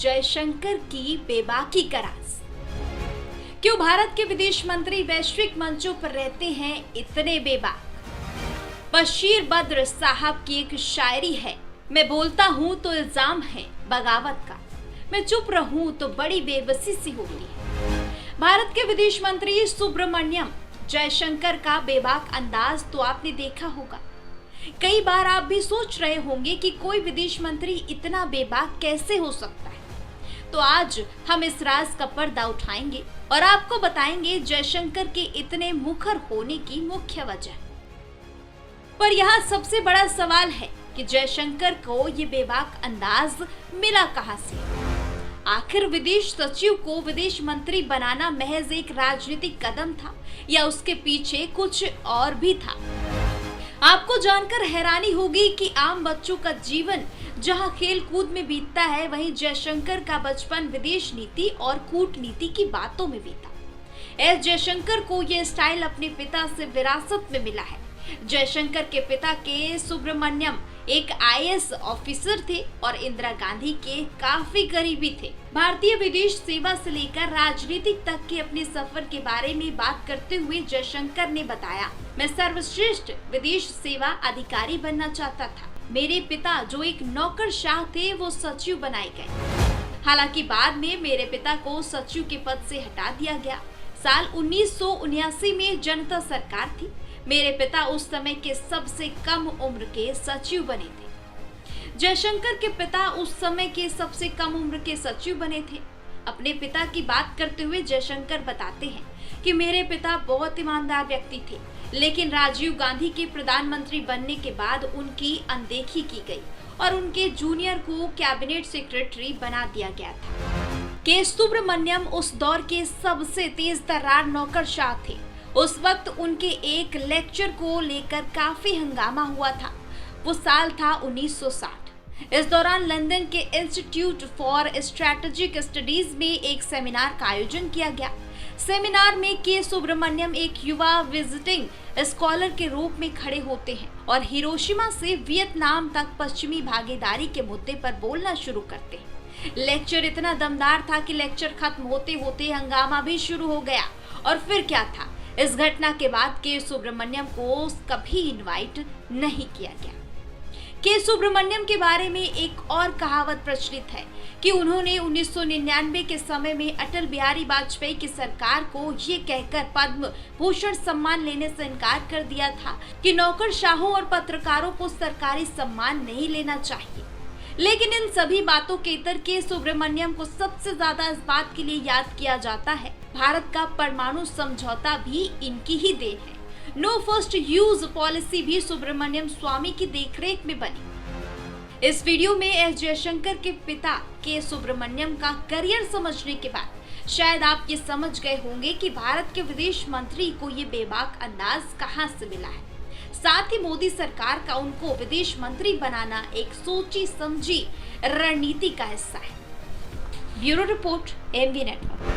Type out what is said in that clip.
जयशंकर की बेबाकी का राज। क्यों भारत के विदेश मंत्री वैश्विक मंचों पर रहते हैं इतने बेबाक? बशीर बद्र साहब की एक शायरी है, मैं बोलता हूँ तो इल्जाम है बगावत का, मैं चुप रहूं तो बड़ी बेबसी सी होती है। भारत के विदेश मंत्री सुब्रमण्यम जयशंकर का बेबाक अंदाज तो आपने देखा होगा। कई बार आप भी सोच रहे होंगे कि कोई विदेश मंत्री इतना बेबाक कैसे हो सकता है। तो आज हम इस राज का पर्दा उठाएंगे और आपको बताएंगे जयशंकर के इतने मुखर होने की मुख्य वजह। पर यहाँ सबसे बड़ा सवाल है कि जयशंकर को ये बेबाक अंदाज मिला कहां से? आखिर विदेश सचिव को विदेश मंत्री बनाना महज एक राजनीतिक कदम था या उसके पीछे कुछ और भी था? आपको जानकर हैरानी होगी कि आम बच्चों का जीवन जहां खेल कूद में बीतता है, वहीं जयशंकर का बचपन विदेश नीति और कूटनीति की बातों में बीता। एस जयशंकर को यह स्टाइल अपने पिता से विरासत में मिला है। जयशंकर के पिता के सुब्रमण्यम एक आईएएस ऑफिसर थे और इंदिरा गांधी के काफी करीबी थे। भारतीय विदेश सेवा से लेकर राजनीतिक तक के अपने सफर के बारे में बात करते हुए जयशंकर ने बताया, मैं सर्वश्रेष्ठ विदेश सेवा अधिकारी बनना चाहता था। मेरे पिता जो एक नौकरशाह थे वो सचिव बनाए गए। हालांकि बाद में मेरे पिता को सचिव के पद से हटा दिया गया। साल 1979 में जनता सरकार थी। मेरे पिता उस समय के सबसे कम उम्र के सचिव बने थे। जयशंकर के पिता उस समय के सबसे कम उम्र के सचिव बने थे। अपने पिता की बात करते हुए जयशंकर बताते हैं कि मेरे पिता बहुत ईमानदार व्यक्ति थे, लेकिन राजीव गांधी के प्रधानमंत्री बनने के बाद उनकी अनदेखी की गई और उनके जूनियर को कैबिनेट सेक्रेटरी बना दिया गया था। के सुब्रमण्यम उस दौर के सबसे तेज तर्रार नौकरशाह थे। उस वक्त उनके एक लेक्चर को लेकर काफी हंगामा हुआ था। वो साल था 1960। इस दौरान लंदन के इंस्टीट्यूट फॉर स्ट्रेटेजिक स्टडीज में एक सेमिनार का आयोजन किया गया। सेमिनार में के सुब्रमण्यम एक युवा विजिटिंग स्कॉलर के रूप में खड़े होते हैं और हिरोशिमा से वियतनाम तक पश्चिमी भागीदारी के मुद्दे पर बोलना शुरू करते हैं। लेक्चर इतना दमदार था कि लेक्चर खत्म होते होते हंगामा भी शुरू हो गया। और फिर क्या था, इस घटना के बाद के सुब्रमण्यम को कभी इनवाइट नहीं किया गया। के सुब्रमण्यम के बारे में एक और कहावत प्रचलित है कि उन्होंने 1999 के समय में अटल बिहारी वाजपेयी की सरकार को ये कहकर पद्म भूषण सम्मान लेने से इनकार कर दिया था कि नौकरशाहों और पत्रकारों को सरकारी सम्मान नहीं लेना चाहिए। लेकिन इन सभी बातों के इतर के सुब्रमण्यम को सबसे ज्यादा इस बात के लिए याद किया जाता है, भारत का परमाणु समझौता भी इनकी ही देन है। नो फर्स्ट यूज पॉलिसी भी सुब्रमण्यम स्वामी की देखरेख में बनी। इस वीडियो में एस जयशंकर के पिता के सुब्रमण्यम का करियर समझने के बाद शायद आप ये समझ गए होंगे कि भारत के विदेश मंत्री को ये बेबाक अंदाज कहां से मिला है। साथ ही मोदी सरकार का उनको विदेश मंत्री बनाना एक सोची समझी रणनीति का हिस्सा है। Bureau report, MV network.